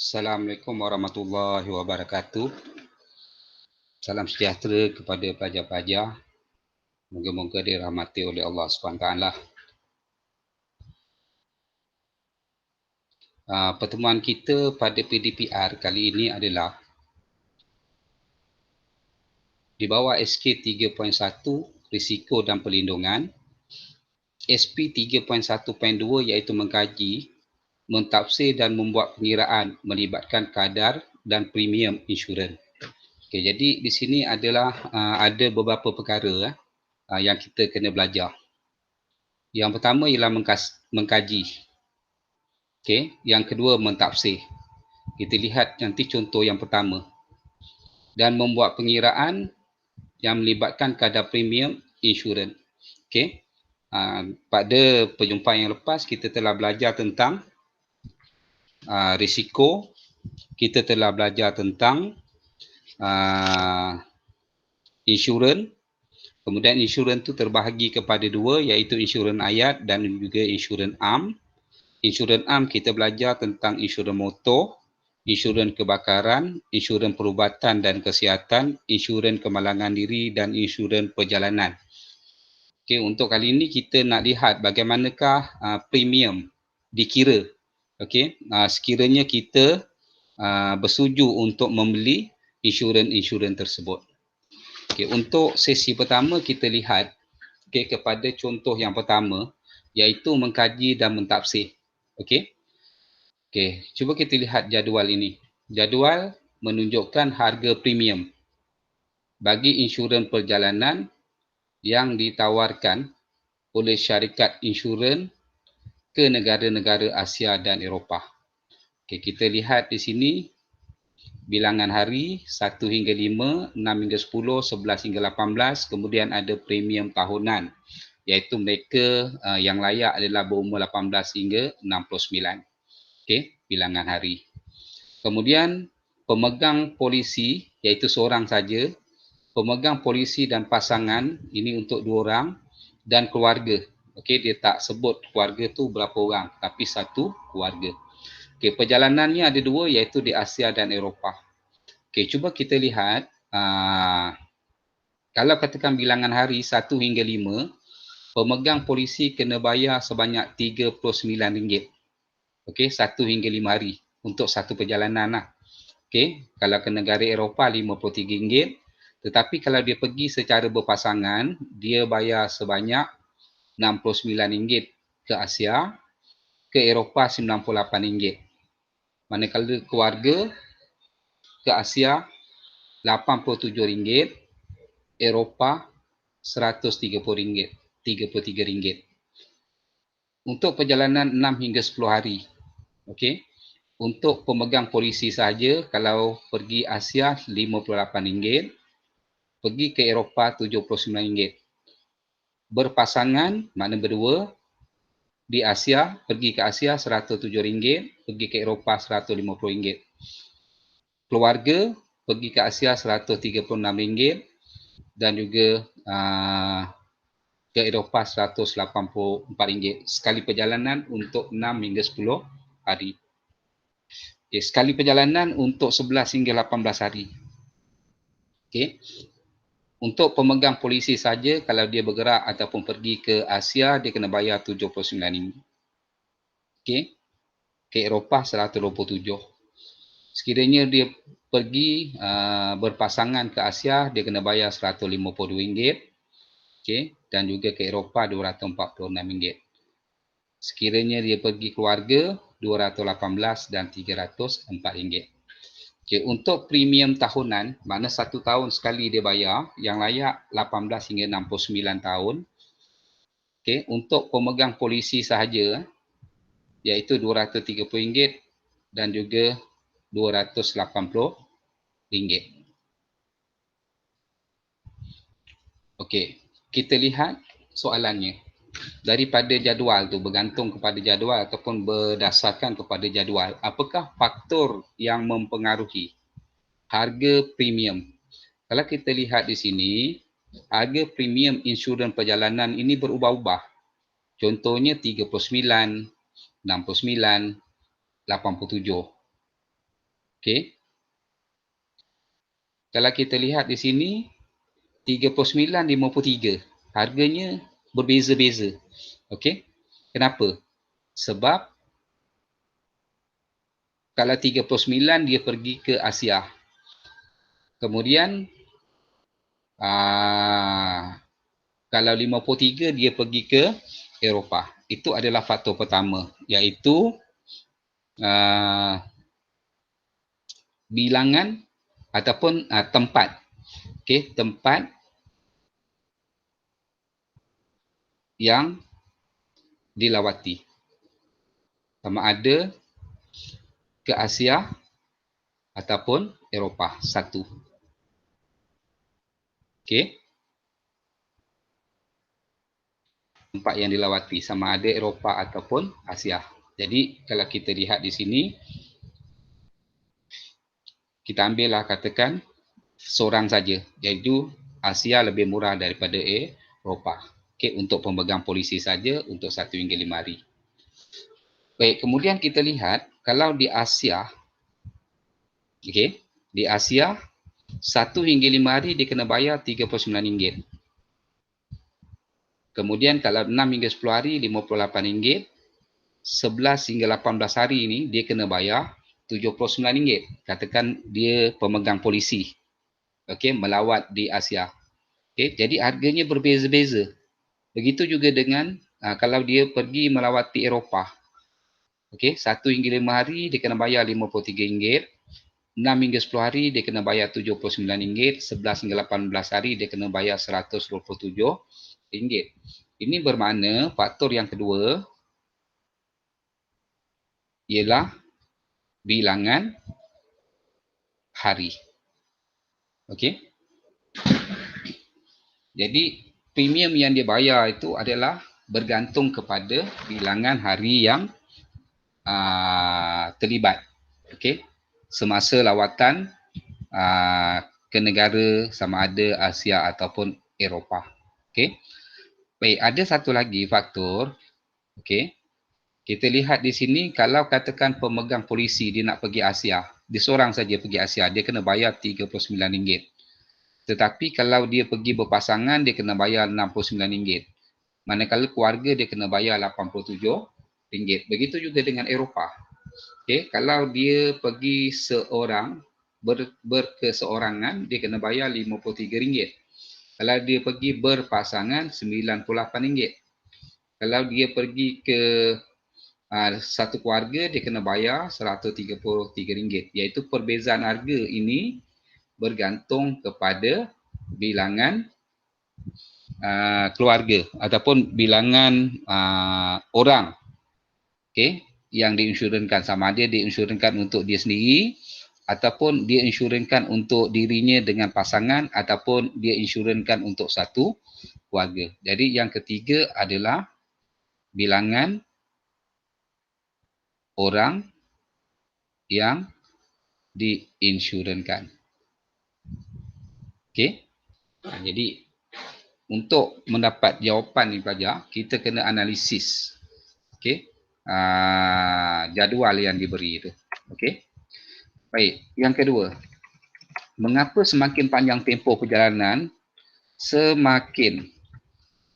Assalamualaikum warahmatullahi wabarakatuh. Salam sejahtera kepada pelajar-pelajar. Moga-moga dirahmati oleh Allah SWT. Pertemuan kita pada PDPR kali ini adalah di bawah SK 3.1 Risiko dan Perlindungan, SP 3.1.2 iaitu mengkaji, mentafsir dan membuat pengiraan melibatkan kadar dan premium insurans. Okay, jadi di sini adalah ada beberapa perkara yang kita kena belajar. Yang pertama ialah mengkaji. Okay. Yang kedua mentafsir. Kita lihat nanti contoh yang pertama. Dan membuat pengiraan yang melibatkan kadar premium insurans. Okay. Pada perjumpaan yang lepas kita telah belajar tentang risiko. Kita telah belajar tentang insurans. Kemudian insurans itu terbahagi kepada dua, iaitu insurans ayat dan juga insurans am. Insurans am kita belajar tentang insurans motor, insurans kebakaran, insurans perubatan dan kesihatan, insurans kemalangan diri dan insurans perjalanan. Okey, untuk kali ini kita nak lihat bagaimanakah premium dikira. Okey, sekiranya kita bersetuju untuk membeli insurans tersebut. Okay, untuk sesi pertama kita lihat kepada contoh yang pertama, iaitu mengkaji dan mentafsir. Okey, cuba kita lihat jadual ini. Jadual menunjukkan harga premium bagi insurans perjalanan yang ditawarkan oleh syarikat insurans ke negara-negara Asia dan Eropah. Okay, kita lihat di sini bilangan hari 1 hingga 5, 6 hingga 10, 11 hingga 18, kemudian ada premium tahunan, iaitu mereka yang layak adalah berumur 18 hingga 69. Okey, bilangan hari. Kemudian pemegang polisi, iaitu seorang saja, pemegang polisi dan pasangan, ini untuk 2 orang, dan keluarga. Okey, dia tak sebut keluarga tu berapa orang, tapi satu keluarga. Okey, perjalanannya ada 2, iaitu di Asia dan Eropah. Okey, cuba kita lihat, kalau katakan bilangan hari 1 hingga 5, pemegang polisi kena bayar sebanyak RM39. Okey, 1 hingga 5 hari untuk satu perjalanan lah. Okey, kalau ke negara Eropah RM53, tetapi kalau dia pergi secara berpasangan, dia bayar sebanyak RM69 ke Asia, ke Eropah RM98. Manakala keluarga ke Asia RM87, Eropah RM130, RM33. Untuk perjalanan 6 hingga 10 hari. Okey. Untuk pemegang polisi saja, kalau pergi Asia RM58, pergi ke Eropah RM79. Berpasangan, makna berdua, di Asia, pergi ke Asia RM107, pergi ke Eropah RM150. Keluarga, pergi ke Asia RM136 dan juga ke Eropah RM184 sekali perjalanan untuk 6 hingga 10 hari. Okay, sekali perjalanan untuk 11 hingga 18 hari. Okay. Untuk pemegang polisi saja, kalau dia bergerak ataupun pergi ke Asia, dia kena bayar RM79. Okay. Ke Eropah RM127. Sekiranya dia pergi berpasangan ke Asia, dia kena bayar RM152. Okay. Dan juga ke Eropah RM246. Sekiranya dia pergi keluarga, RM218 dan RM304. Okay, untuk premium tahunan, mana 1 tahun sekali dia bayar, yang layak 18 hingga 69 tahun. Okay, untuk pemegang polisi sahaja, iaitu RM230 dan juga RM280. Okey, kita lihat soalannya. Daripada jadual tu, bergantung kepada jadual ataupun berdasarkan kepada jadual, apakah faktor yang mempengaruhi harga premium? Kalau kita lihat di sini, harga premium insurans perjalanan ini berubah-ubah. Contohnya 39, 69, 87. Okey. Kalau kita lihat di sini 39.53. Harganya berbeza-beza. Okey. Kenapa? Sebab kalau 39 dia pergi ke Asia. Kemudian kalau 53 dia pergi ke Eropah. Itu adalah faktor pertama, iaitu bilangan ataupun tempat. Okey, tempat yang dilawati. Sama ada ke Asia ataupun Eropah. Satu. Okey. Tempat yang dilawati sama ada Eropah ataupun Asia. Jadi kalau kita lihat di sini, kita ambillah katakan seorang saja, iaitu Asia lebih murah daripada Eropah. Okey, untuk pemegang polisi saja untuk 1 hingga 5 hari. Baik, kemudian kita lihat kalau di Asia, okey, di Asia 1 hingga 5 hari dia kena bayar RM39. Kemudian kalau 6 hingga 10 hari RM58. 11 hingga 18 hari ini dia kena bayar RM79. Katakan dia pemegang polisi. Okey, melawat di Asia. Okey, jadi harganya berbeza-beza. Begitu juga dengan kalau dia pergi melawati Eropah. Okey, 1 hingga 5 hari dia kena bayar RM53. 6 hingga 10 hari dia kena bayar RM79. 11 hingga 18 hari dia kena bayar RM127. Ini bermakna faktor yang kedua ialah bilangan hari. Okey. Jadi premium yang dia bayar itu adalah bergantung kepada bilangan hari yang terlibat. Okey. Semasa lawatan ke negara sama ada Asia ataupun Eropah. Okey. Baik, ada satu lagi faktor. Okey. Kita lihat di sini kalau katakan pemegang polisi dia nak pergi Asia, dia seorang saja pergi Asia, dia kena bayar RM39. Tetapi kalau dia pergi berpasangan, dia kena bayar RM69. Manakala keluarga dia kena bayar RM87. Begitu juga dengan Eropah. Okay, kalau dia pergi seorang, berkeseorangan, dia kena bayar RM53. Kalau dia pergi berpasangan, RM98. Kalau dia pergi ke satu keluarga, dia kena bayar RM133. Iaitu perbezaan harga ini bergantung kepada bilangan keluarga ataupun bilangan orang, okey, yang diinsurankan. Sama ada diinsurankan untuk dia sendiri ataupun dia insurankan untuk dirinya dengan pasangan ataupun dia insurankan untuk satu keluarga. Jadi yang ketiga adalah bilangan orang yang diinsurankan. Okey. Jadi untuk mendapat jawapan ni pelajar, kita kena analisis. Okey. Jadual yang diberi itu. Okey. Baik, yang kedua. Mengapa semakin panjang tempoh perjalanan semakin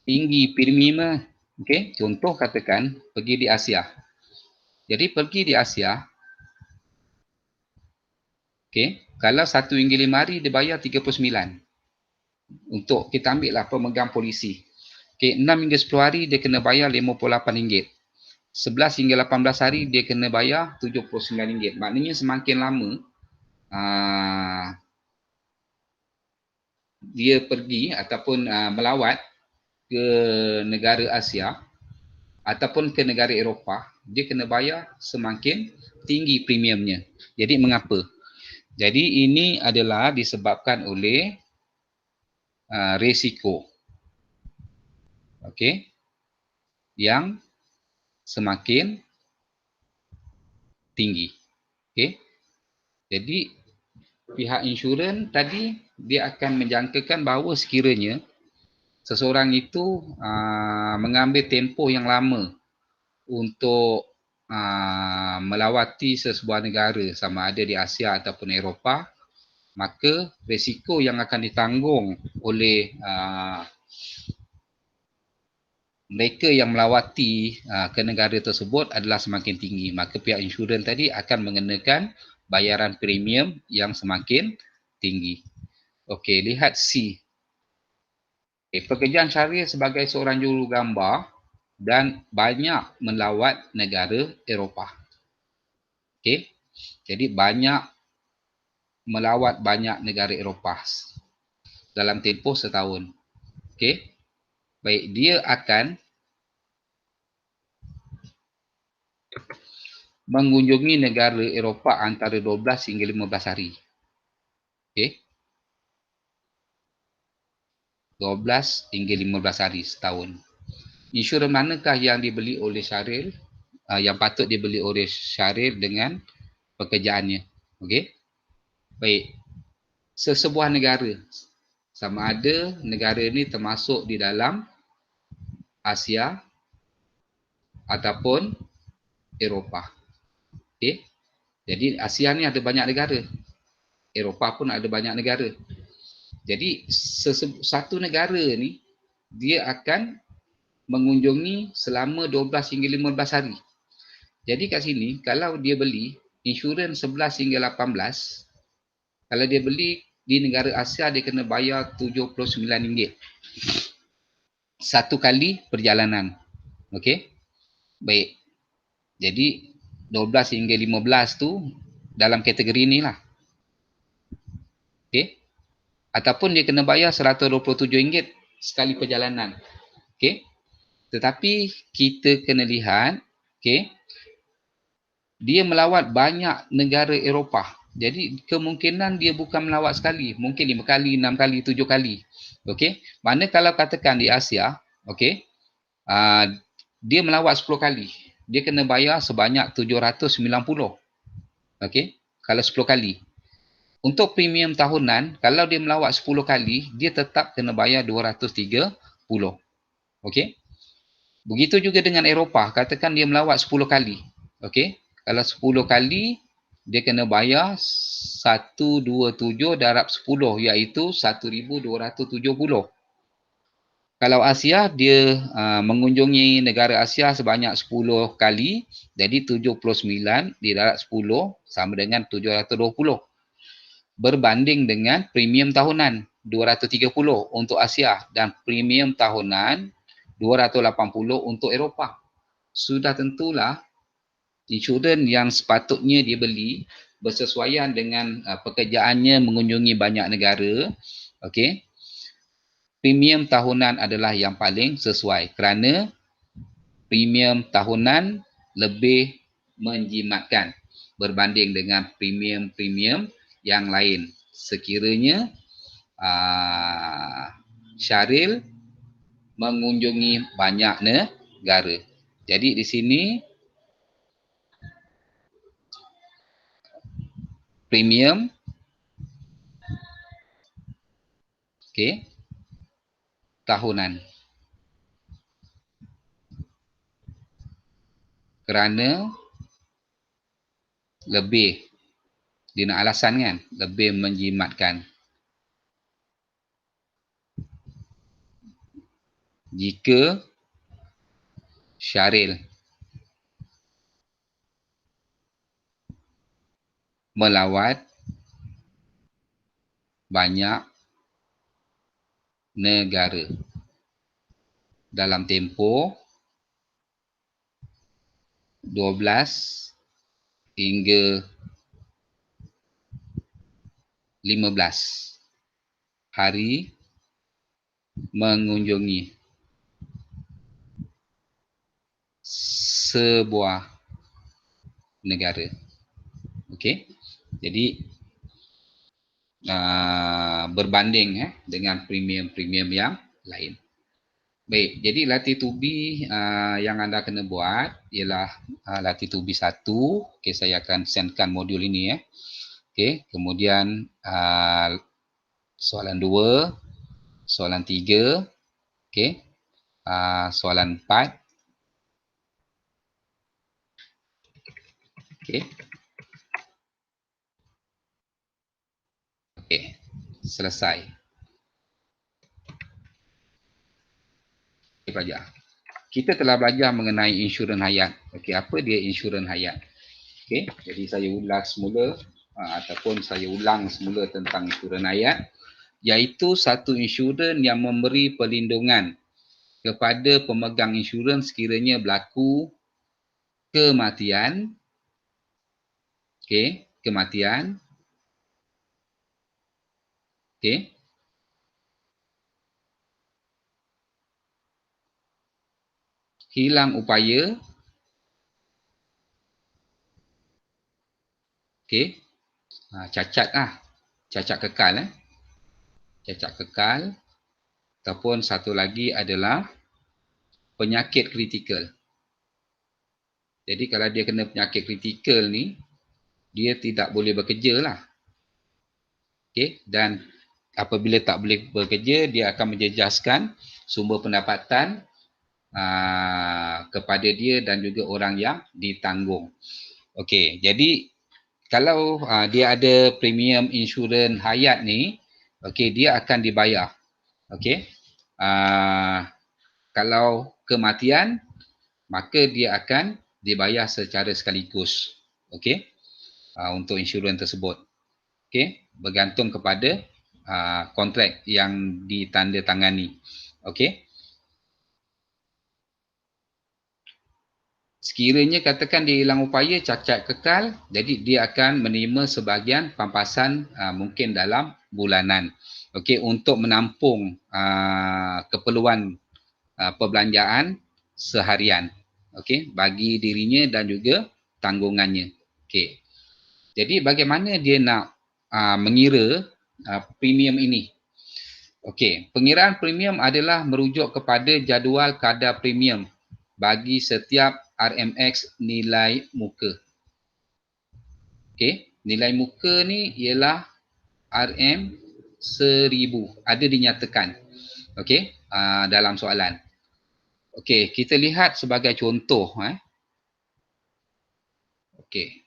tinggi premium? Okey, contoh katakan pergi di Asia. Jadi pergi di Asia, okey, kalau 1 hingga 5 hari dia bayar 39. Untuk kita ambil lah pemegang polisi. Okey, 6 hingga 10 hari dia kena bayar RM58. 11 hingga 18 hari dia kena bayar RM79. Maknanya semakin lama dia pergi ataupun melawat ke negara Asia ataupun ke negara Eropah, dia kena bayar semakin tinggi premiumnya. Jadi mengapa? Jadi ini adalah disebabkan oleh risiko, okey, yang semakin tinggi. Okey. Jadi pihak insurans tadi dia akan menjangkakan bahawa sekiranya seseorang itu mengambil tempoh yang lama untuk melawati sesebuah negara sama ada di Asia ataupun Eropah, maka risiko yang akan ditanggung oleh mereka yang melawati ke negara tersebut adalah semakin tinggi. Maka pihak insurans tadi akan mengenakan bayaran premium yang semakin tinggi. Okey, lihat C. Pekerjaan Syahrir sebagai seorang jurugambar dan banyak melawat negara Eropah. Okey. Jadi banyak melawat banyak negara Eropah dalam tempoh setahun. Okey. Baik, dia akan mengunjungi negara Eropah antara 12 hingga 15 hari. Okey. 12 hingga 15 hari setahun. Insurans manakah yang dibeli oleh Syahrir? Yang patut dibeli oleh Syahrir dengan pekerjaannya. Okey. Baik. Sesebuah negara. Sama ada negara ini termasuk di dalam Asia ataupun Eropah. Okey. Jadi Asia ni ada banyak negara. Eropah pun ada banyak negara. Jadi satu negara ni dia akan mengunjungi selama 12 hingga 15 hari. Jadi kat sini kalau dia beli insurans 11 hingga 18, kalau dia beli di negara Asia dia kena bayar RM79 satu kali perjalanan. Okey. Baik. Jadi 12 hingga 15 tu dalam kategori ni lah. Okey. Ataupun dia kena bayar RM127 sekali perjalanan. Okey. Tetapi kita kena lihat, okey, dia melawat banyak negara Eropah. Jadi kemungkinan dia bukan melawat sekali, mungkin 5 kali, 6 kali, 7 kali. Okey. Mana kalau katakan di Asia, okey, dia melawat 10 kali. Dia kena bayar sebanyak 790. Okey. Kalau 10 kali. Untuk premium tahunan, kalau dia melawat 10 kali, dia tetap kena bayar 230. Okey. Begitu juga dengan Eropah. Katakan dia melawat 10 kali. Okey. Kalau 10 kali, dia kena bayar 127 darab 10 iaitu 1,270. Kalau Asia, dia mengunjungi negara Asia sebanyak 10 kali. Jadi 79 didarab 10 sama dengan 720. Berbanding dengan premium tahunan 230 untuk Asia dan premium tahunan 280 untuk Eropah. Sudah tentulah insurans yang sepatutnya dia beli bersesuaian dengan pekerjaannya mengunjungi banyak negara. Okey. Premium tahunan adalah yang paling sesuai kerana premium tahunan lebih menjimatkan berbanding dengan premium-premium yang lain. Sekiranya Syaril mengunjungi banyak negara. Jadi di sini premium, okey, tahunan. Kerana lebih, dia nak alasan kan, lebih menjimatkan. Jika Syaril melawat banyak negara dalam tempoh 12 hingga 15 hari mengunjungi sebuah negara. Okey. Jadi berbanding dengan premium-premium yang lain. Baik, jadi latih to be yang anda kena buat ialah latih to be 1. Okey, saya akan sendkan modul ini Okey, kemudian soalan 2, soalan 3, okey. Soalan 4, Okey. Okey. Selesai. Okay, pelajar. Kita telah belajar mengenai insurans hayat. Okey, apa dia insurans hayat? Okey, jadi saya ulang semula ataupun saya ulang semula tentang insurans hayat, iaitu satu insurans yang memberi perlindungan kepada pemegang insurans sekiranya berlaku kematian, okey, kematian, okey, hilang upaya, okey, cacat cacat kekal cacat kekal, ataupun satu lagi adalah penyakit kritikal. Jadi kalau dia kena penyakit kritikal ni, dia tidak boleh bekerja lah. Okay? Dan apabila tak boleh bekerja, dia akan menjejaskan sumber pendapatan kepada dia dan juga orang yang ditanggung. Okey, jadi kalau dia ada premium insurans hayat ni, okey, dia akan dibayar. Okey. Kalau kematian, maka dia akan dibayar secara sekaligus. Okey. Untuk insurans tersebut. Okey, bergantung kepada kontrak yang ditandatangani. Okey. Sekiranya katakan dia hilang upaya, cacat kekal, jadi dia akan menerima sebahagian pampasan mungkin dalam bulanan. Okey, untuk menampung keperluan perbelanjaan seharian. Okey, bagi dirinya dan juga tanggungannya. Okey. Jadi bagaimana dia nak mengira premium ini? Okey, pengiraan premium adalah merujuk kepada jadual kadar premium bagi setiap RMX nilai muka. Okey, nilai muka ni ialah RM1000. Ada dinyatakan. Okey, dalam soalan. Okey, kita lihat sebagai contoh. Okey.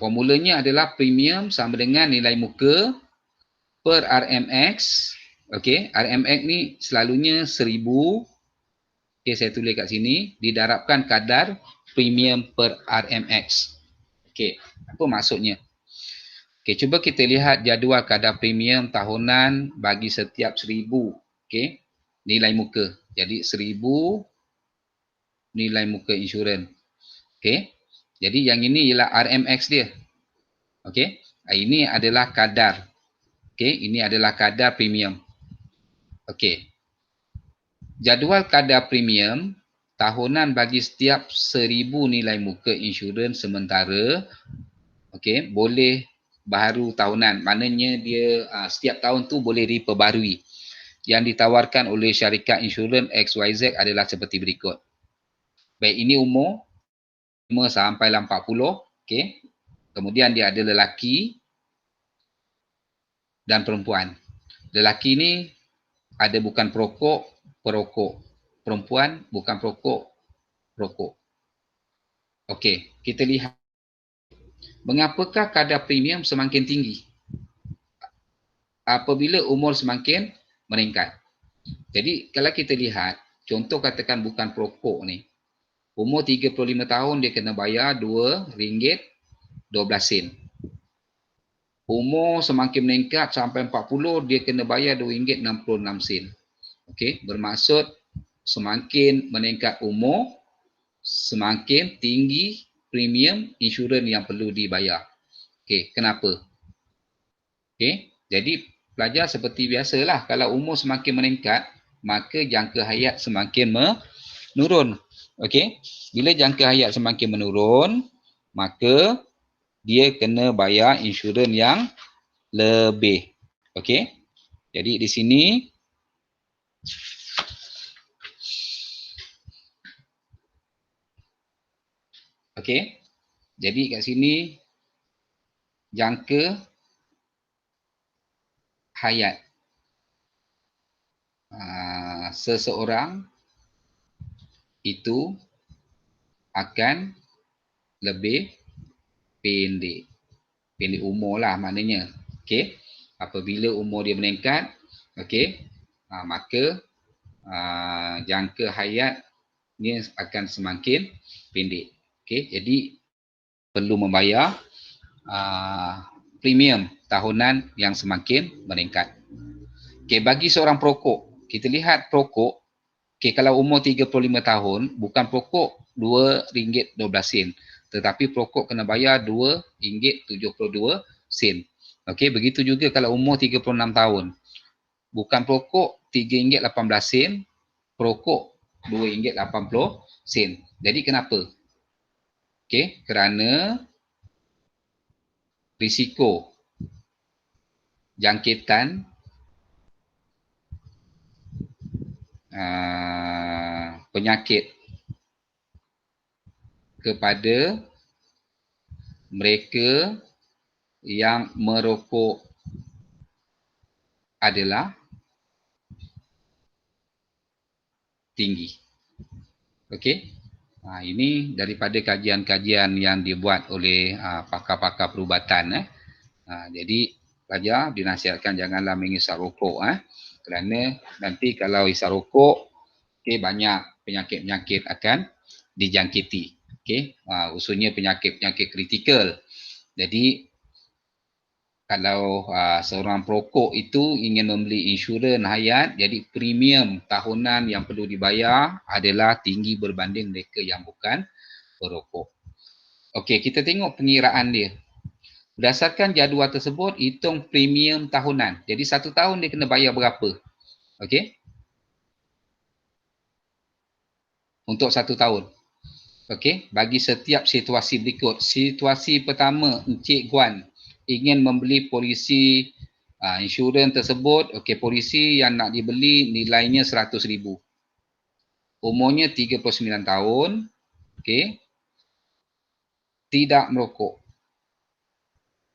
Formulanya adalah premium sama dengan nilai muka per RMX. Okey, RMX ni selalunya 1000. Okey, saya tulis kat sini. Didarabkan kadar premium per RMX. Okey, apa maksudnya? Okey, cuba kita lihat jadual kadar premium tahunan bagi setiap 1000. Okey, nilai muka. Jadi 1000 nilai muka insurans. Okey, jadi yang ini ialah RMX dia. Okey, ini adalah kadar. Okey, ini adalah kadar premium. Okey. Jadual kadar premium tahunan bagi setiap 1000 nilai muka insurans sementara, okey, boleh baharu tahunan. Maknanya dia setiap tahun tu boleh diperbarui. Yang ditawarkan oleh syarikat insurans XYZ adalah seperti berikut. Baik, ini umur 5 sampai 40, okey. Kemudian dia ada lelaki dan perempuan. Lelaki ni ada bukan perokok, perokok. Perempuan bukan perokok, perokok. Okey, kita lihat. Mengapakah kadar premium semakin tinggi? Apabila umur semakin meningkat. Jadi, kalau kita lihat, contoh katakan bukan perokok ni. Umur 35 tahun dia kena bayar RM2.12. Umur semakin meningkat sampai 40, dia kena bayar RM2.66. Okey, bermaksud semakin meningkat umur, semakin tinggi premium insurans yang perlu dibayar. Okey, kenapa? Okey, jadi pelajar seperti biasalah, kalau umur semakin meningkat, maka jangka hayat semakin menurun. Okey, bila jangka hayat semakin menurun, maka dia kena bayar insurans yang lebih. Okey, jadi di sini okey, jadi kat sini jangka hayat seseorang itu akan lebih pendek. Pendek umur lah maknanya. Okey. Apabila umur dia meningkat, okey, maka jangka hayatnya akan semakin pendek. Okey, jadi perlu membayar premium tahunan yang semakin meningkat. Okey, bagi seorang perokok, kita lihat perokok, okey, kalau umur 35 tahun, bukan perokok RM2.12, tetapi perokok kena bayar RM2.72. Okey, begitu juga kalau umur 36 tahun. Bukan perokok RM3.18, perokok RM2.80. Jadi kenapa? Okey, kerana risiko jangkitan penyakit kepada mereka yang merokok adalah tinggi. Okey. Ini daripada kajian-kajian yang dibuat oleh pakar-pakar perubatan. Jadi pelajar dinasihatkan janganlah mengisap rokok. Kerana nanti kalau isap rokok, okay, banyak penyakit-penyakit akan dijangkiti. Okay. Khususnya penyakit-penyakit kritikal. Jadi kalau seorang perokok itu ingin membeli insurans hayat, jadi premium tahunan yang perlu dibayar adalah tinggi berbanding mereka yang bukan perokok. Okey, kita tengok pengiraan dia. Berdasarkan jadual tersebut, hitung premium tahunan. Jadi 1 tahun dia kena bayar berapa? Okey. Untuk 1 tahun. Okey, bagi setiap situasi berikut. Situasi pertama, Encik Guan ingin membeli polisi insurans tersebut. Okey, polisi yang nak dibeli nilainya RM100,000. Umurnya 39 tahun. Okey. Tidak merokok.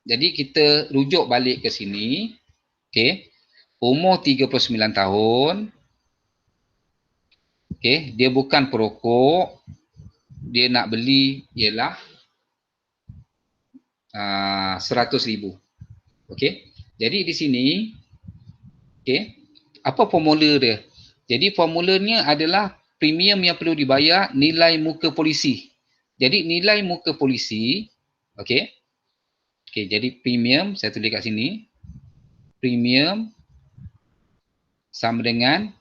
Jadi kita rujuk balik ke sini. Okey. Umur 39 tahun. Okey, dia bukan perokok. Dia nak beli ialah RM100,000. Okey. Jadi di sini, okey, apa formula dia? Jadi formulanya adalah premium yang perlu dibayar nilai muka polisi. Jadi nilai muka polisi, okey. Okey, jadi premium saya tulis kat sini. Premium sama dengan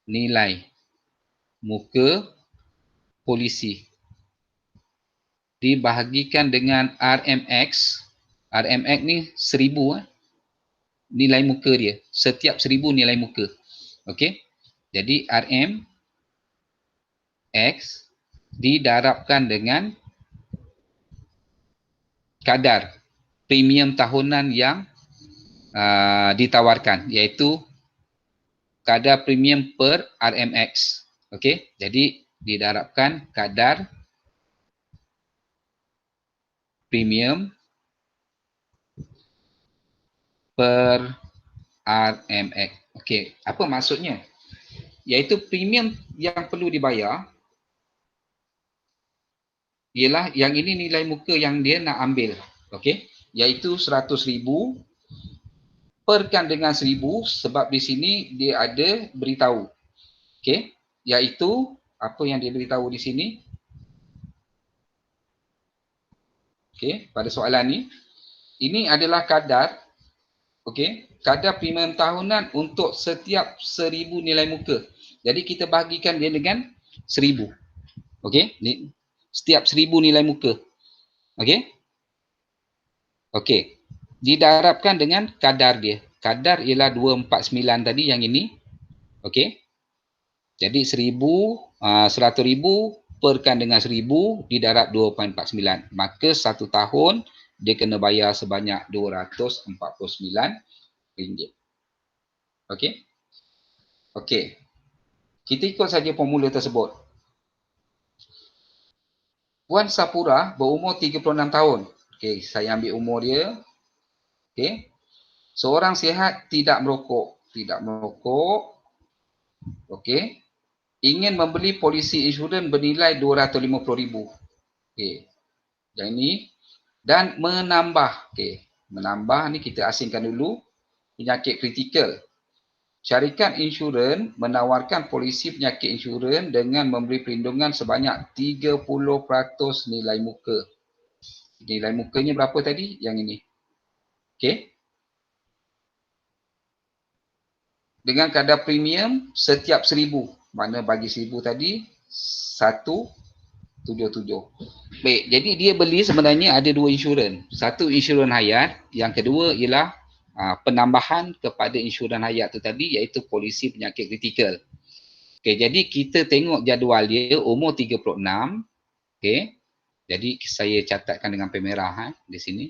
nilai muka polisi dibahagikan dengan RMX. RMX ni 1000 nilai muka dia. Setiap 1000 nilai muka. Okey. Jadi RMX didarabkan dengan kadar premium tahunan yang ditawarkan, iaitu kadar premium per RMX. Okey. Jadi didarabkan kadar premium per RMX. Okey, apa maksudnya? Iaitu premium yang perlu dibayar ialah yang ini nilai muka yang dia nak ambil. Okey, iaitu RM100,000 perkan dengan 1000 sebab di sini dia ada beritahu. Okey, iaitu apa yang dia beritahu di sini? Okey, pada soalan ni, ini adalah kadar, okey, kadar premium tahunan untuk setiap 1000 nilai muka. Jadi kita bahagikan dia dengan 1000. Okey, setiap 1000 nilai muka. Okey? Okey. Didarabkan dengan kadar dia. Kadar ialah 249 tadi yang ini. Okey. Jadi 100,000 perkan dengan 1000 didarab 2.49. Maka 1 tahun dia kena bayar sebanyak RM249. Okey. Okey. Kita ikut saja formula tersebut. Puan Sapura berumur 36 tahun. Okey, saya ambil umur dia. Okey. Seorang sihat tidak merokok. Tidak merokok. Okey. Ingin membeli polisi insurans bernilai RM250,000. Okey. Yang ini Dan menambah. Okey, menambah ni kita asingkan dulu. Penyakit kritikal. Syarikat insurans menawarkan polisi penyakit insurans dengan memberi perlindungan sebanyak 30% nilai muka. Nilai mukanya berapa tadi? Yang ini. Okey. Dengan kadar premium setiap 1,000. Mana bagi 1,000 tadi? 177. Baik, jadi dia beli sebenarnya ada dua insurans. Satu insurans hayat, yang kedua ialah penambahan kepada insurans hayat tu tadi iaitu polisi penyakit kritikal. Okey, jadi kita tengok jadual dia umur 36. Okey. Jadi saya catatkan dengan pen merah di sini.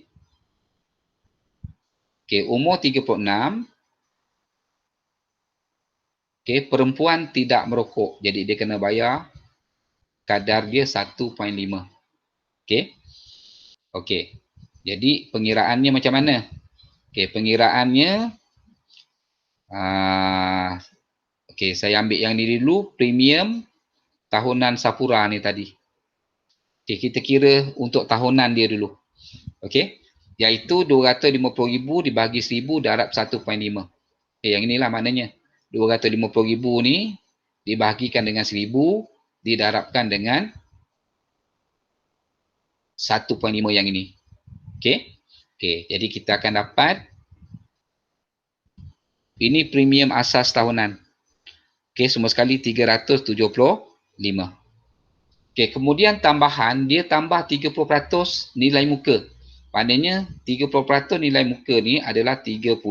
Okey, umur 36. Okey, perempuan tidak merokok. Jadi dia kena bayar kadar dia 1.5. Okey. Okey. Jadi pengiraannya macam mana? Okey, pengiraannya okey, saya ambil yang ni dulu, premium tahunan Sapura ni tadi. Okey, kita kira untuk tahunan dia dulu. Okey. Iaitu 250,000 dibagi 1,000 darab 1.5. Okey, yang inilah maknanya. 250,000 ni dibahagikan dengan 1,000 didarabkan dengan 1.5 yang ini. Okey. Okey, jadi kita akan dapat ini premium asas tahunan. Okey, semua sekali 375. Okey, kemudian tambahan dia tambah 30% nilai muka. Maknanya 30% nilai muka ni adalah 30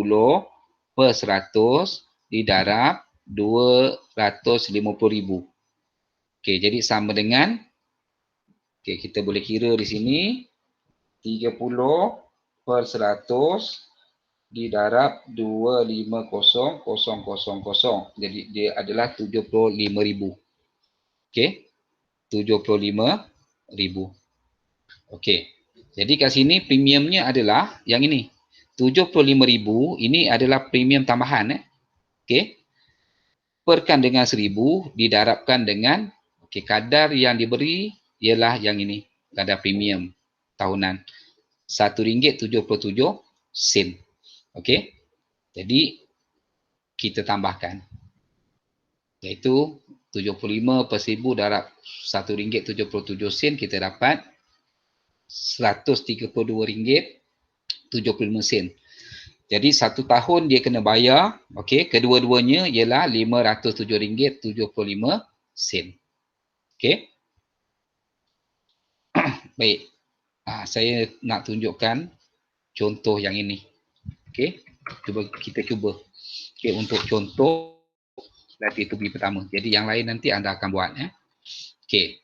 per 100 didarab 250,000. Okey, jadi sama dengan, okey, kita boleh kira di sini 30 per 100 didarab 250,000. Jadi dia adalah 75,000. Okey. 75,000. Okey. Jadi kat sini premiumnya adalah yang ini. 75,000 ini adalah premium tambahan. Okey. Perkan dengan 1,000 didarabkan dengan kadar yang diberi ialah yang ini. Kadar premium tahunan. RM1.77. Okey. Jadi kita tambahkan. Iaitu 75 per 1,000 darab RM1.77 kita dapat RM132.75. Jadi satu tahun dia kena bayar, okey, kedua-duanya ialah RM507.75. Okey. Baik. Saya nak tunjukkan contoh yang ini. Okey. Kita cuba. Okey, untuk contoh latih tubi pertama. Jadi yang lain nanti anda akan buat Okey.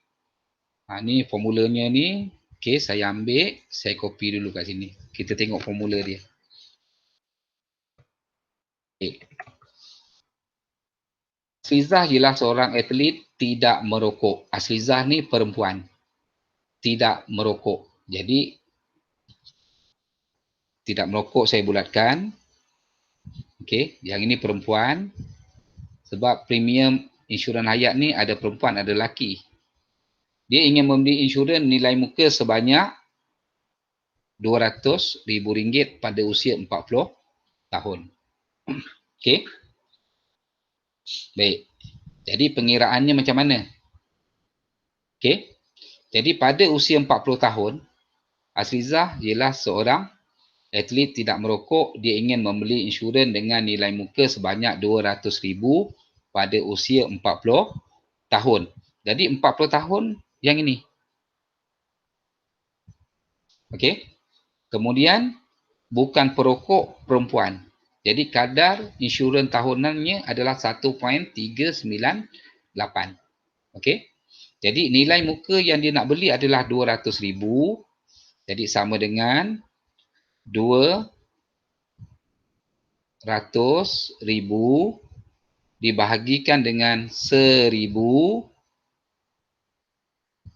Ni formulanya ni. Okey, saya ambil, saya copy dulu kat sini. Kita tengok formula dia. Okay. Asrizah ialah seorang atlet tidak merokok. Asrizah ni perempuan. Tidak merokok. Jadi, tidak merokok saya bulatkan. Okey, yang ini perempuan. Sebab premium insurans hayat ni ada perempuan, ada lelaki. Dia ingin membeli insurans nilai muka sebanyak RM200,000 pada usia 40 tahun. Okey. Baik. Jadi pengiraannya macam mana? Okey. Jadi pada usia 40 tahun, Asrizah ialah seorang atlet tidak merokok. Dia ingin membeli insurans dengan nilai muka sebanyak RM200,000 pada usia 40 tahun. Jadi 40 tahun yang ini. Okey. Kemudian bukan perokok, perempuan. Jadi kadar insurans tahunannya adalah 1.398. Okey. Jadi nilai muka yang dia nak beli adalah 200,000. Jadi sama dengan 200,000 dibahagikan dengan 1,000.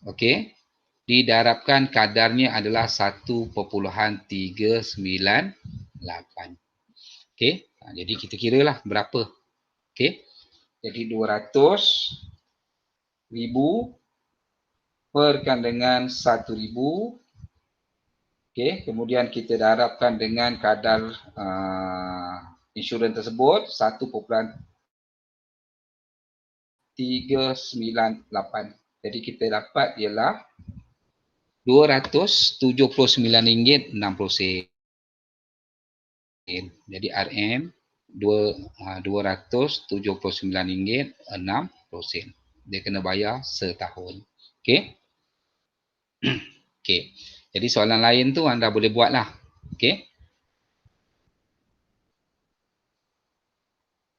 Okey. Didarabkan kadarnya adalah 1.398. Okey. Jadi kita kiralah berapa. Okey. Jadi 200,000 perkan dengan 1,000 Okey, kemudian kita darabkan dengan kadar insurans tersebut 1.398. Jadi kita dapat ialah RM279.60. Jadi RM RM279.60. Dia kena bayar setahun. Okey. Okey. Jadi soalan lain tu anda boleh buatlah. Okey.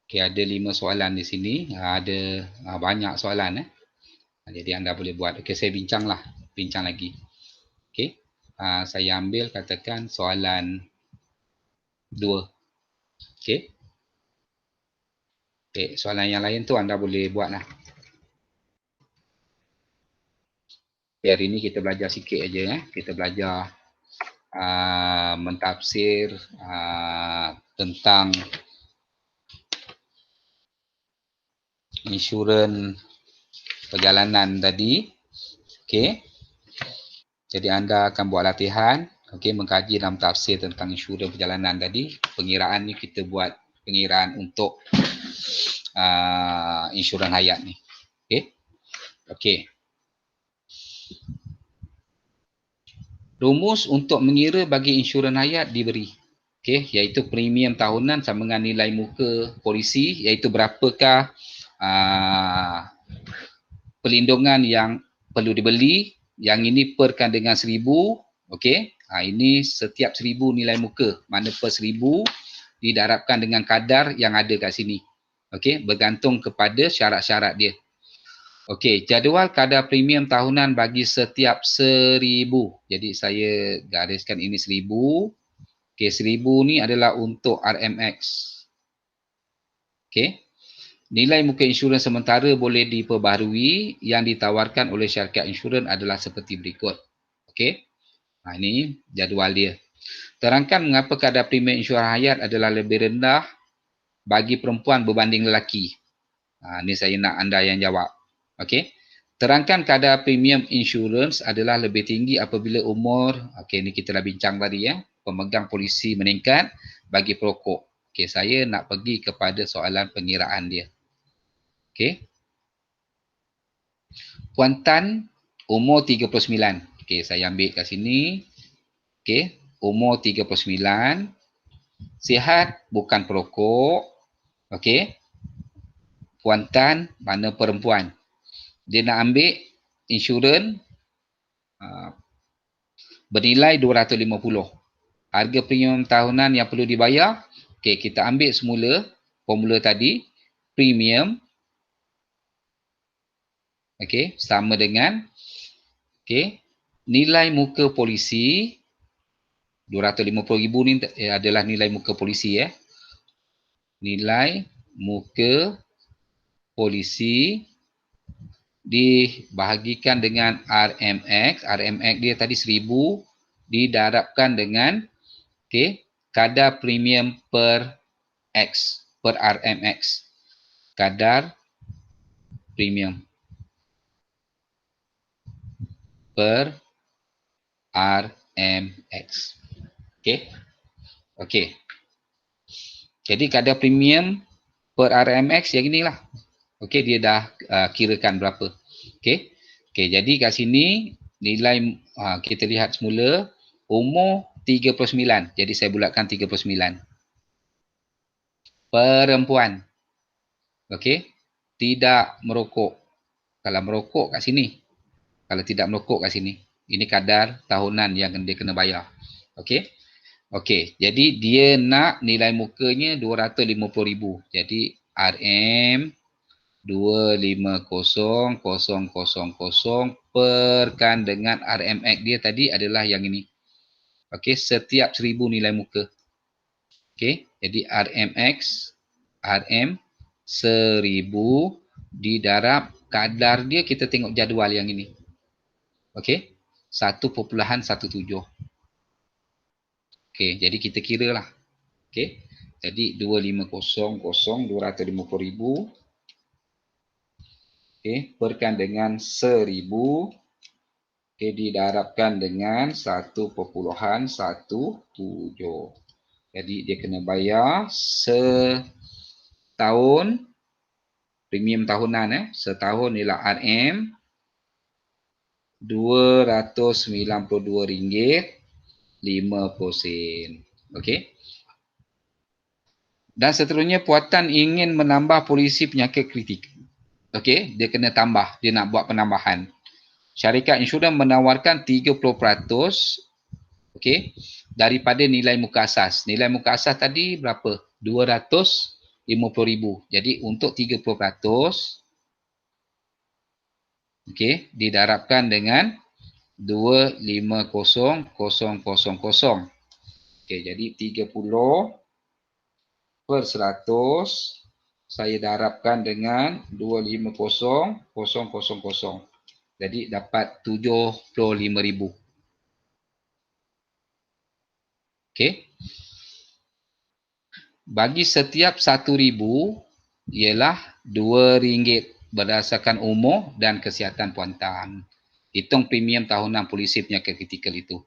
Okey, ada 5 soalan di sini. Ada banyak soalan Jadi anda boleh buat. Okey, saya bincang lagi. Okey. Saya ambil katakan soalan 2. Okey. Okey, soalan yang lain tu anda boleh buatlah. Okay, hari ni kita belajar sikit aja Kita belajar mentafsir tentang insurans perjalanan tadi. Okey. Jadi anda akan buat latihan, okey, mengkaji dan mentafsir tentang insurans perjalanan tadi. Pengiraan ni kita buat pengiraan untuk insurans hayat ni. Okey. Okey. Rumus untuk mengira bagi insurans hayat diberi. Okey, iaitu premium tahunan sama dengan nilai muka polisi, iaitu berapakah perlindungan yang perlu dibeli. Yang ini perkan dengan 1,000. Okey, ini setiap 1,000 nilai muka, mana per 1,000 didarabkan dengan kadar yang ada kat sini. Okey, bergantung kepada syarat-syarat dia. Okey, jadual kadar premium tahunan bagi setiap 1,000. Jadi saya gariskan ini 1,000. Okey, 1,000 ni adalah untuk RMX. Okey. Nilai muka insurans sementara boleh diperbaharui. Yang ditawarkan oleh syarikat insurans adalah seperti berikut. Okey. Ini jadual dia. Terangkan mengapa kadar premium insurans hayat adalah lebih rendah bagi perempuan berbanding lelaki. Ini saya nak anda yang jawab. Okey. Terangkan kadar premium insurans adalah lebih tinggi apabila umur, okey, ni kita dah bincang tadi pemegang polisi meningkat bagi perokok. Okey, saya nak pergi kepada soalan pengiraan dia. Okey. Puan Tan umur 39. Okey, saya ambil kat sini. Okey, umur 39. Sihat, bukan perokok. Okey. Puan Tan mana perempuan. Dia nak ambil insurans bernilai 250. Harga premium tahunan yang perlu dibayar. Okey, kita ambil semula formula tadi. Premium okey, sama dengan okey, nilai muka polisi 250,000 ni adalah nilai muka polisi Nilai muka polisi dibahagikan dengan RMX. RMX dia tadi 1,000 didarabkan dengan okey, kadar premium per X per RMX. Kadar premium per RMX. Okey. Okey. Jadi kadar premium per RMX yang inilah. Okey, dia dah kirakan berapa. Okey. Okey, jadi kat sini nilai kita lihat semula umur 39. Jadi saya bulatkan 39. Perempuan. Okey. Tidak merokok. Kalau merokok kat sini. Kalau tidak merokok kat sini. Ini kadar tahunan yang dia kena bayar. Okey. Okey, jadi dia nak nilai mukanya 250,000. Jadi RM 250,000 perkan dengan RMX dia tadi adalah yang ini. Okey, setiap 1,000 nilai muka. Okey, jadi RMX RM 1,000 didarab kadar dia, kita tengok jadual yang ini. Okey, 1.17. Okey, jadi kita kira lah. Okey, jadi 250,000, 250,000. Okey, perkan dengan 1,000. Okey, didarabkan dengan 1.17. Jadi dia kena bayar setahun premium tahunan setahun ialah RM RM292.50. Okey. Dan seterusnya puatan ingin menambah polisi penyakit kritikal. Okey, dia kena tambah, dia nak buat penambahan. Syarikat insurans menawarkan 30% okey daripada nilai muka asas. Nilai muka asas tadi berapa? 250,000. Jadi untuk 30% okey didarabkan dengan 250,000. Okey, jadi 30/100 saya darabkan dengan 250,000. Jadi dapat 75,000. Okey. Bagi setiap 1,000 ialah RM2 berdasarkan umur dan kesihatan puantan. Hitung premium tahunan polisi penyakit kritikal itu.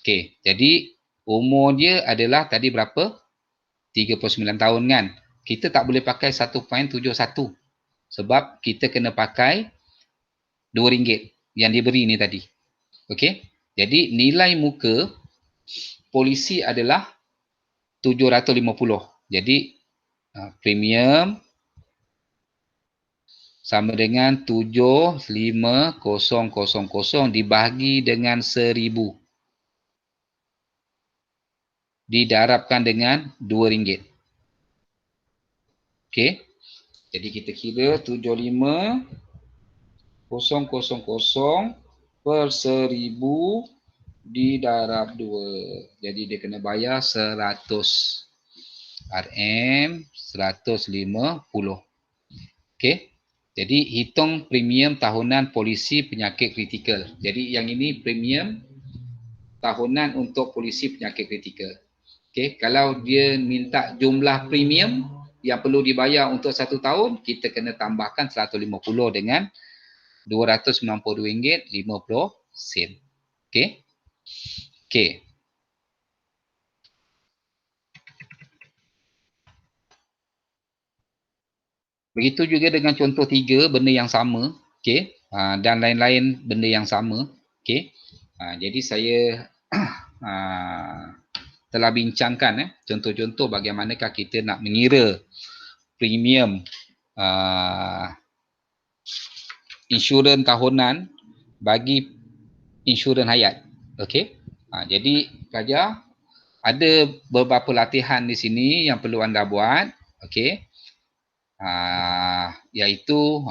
Okey, jadi umur dia adalah tadi berapa? 39 tahun kan? Kita tak boleh pakai 1.71 sebab kita kena pakai RM2 yang diberi ni tadi. Okey? Jadi nilai muka polisi adalah 750. Jadi premium sama dengan 75,000 dibahagi dengan 1,000. Didarabkan dengan RM2. Okey. Jadi kita kira 75,000 per 1,000 didarab 2. Jadi dia kena bayar 100. RM150. Okey. Jadi hitung premium tahunan polisi penyakit kritikal. Jadi yang ini premium tahunan untuk polisi penyakit kritikal. Okey, kalau dia minta jumlah premium yang perlu dibayar untuk 1 tahun, kita kena tambahkan 150 dengan RM292.50. Okey. Okey. Begitu juga dengan contoh 3, benda yang sama. Okey. Dan lain-lain benda yang sama. Okey. Jadi saya telah bincangkan contoh-contoh bagaimanakah kita nak mengira premium insurans tahunan bagi insurans hayat. Okey. Jadi pelajar ada beberapa latihan di sini yang perlu anda buat. Okey. Iaitu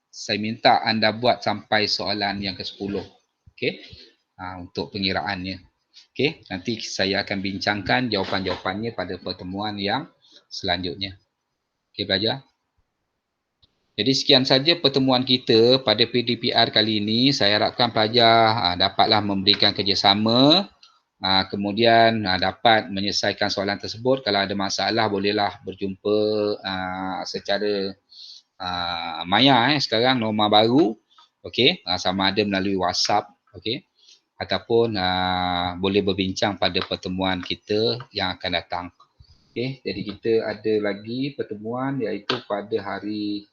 saya minta anda buat sampai soalan yang ke-10. Okey. Untuk pengiraannya. Okey, nanti saya akan bincangkan jawapan-jawapannya pada pertemuan yang selanjutnya. Okey pelajar. Jadi sekian saja pertemuan kita pada PDPR kali ini. Saya harapkan pelajar dapatlah memberikan kerjasama, kemudian dapat menyelesaikan soalan tersebut. Kalau ada masalah bolehlah berjumpa secara maya sekarang norma baru. Okey, sama ada melalui WhatsApp, okey, ataupun boleh berbincang pada pertemuan kita yang akan datang. Okey, jadi kita ada lagi pertemuan iaitu pada hari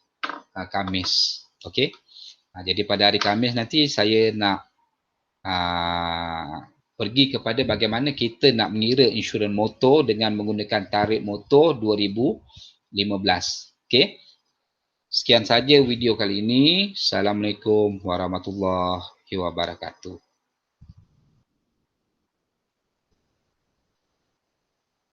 Khamis. Okey. Jadi pada hari Khamis nanti saya nak pergi kepada bagaimana kita nak mengira insurans motor dengan menggunakan tarikh motor 2015. Okey. Sekian saja video kali ini. Assalamualaikum warahmatullahi wabarakatuh.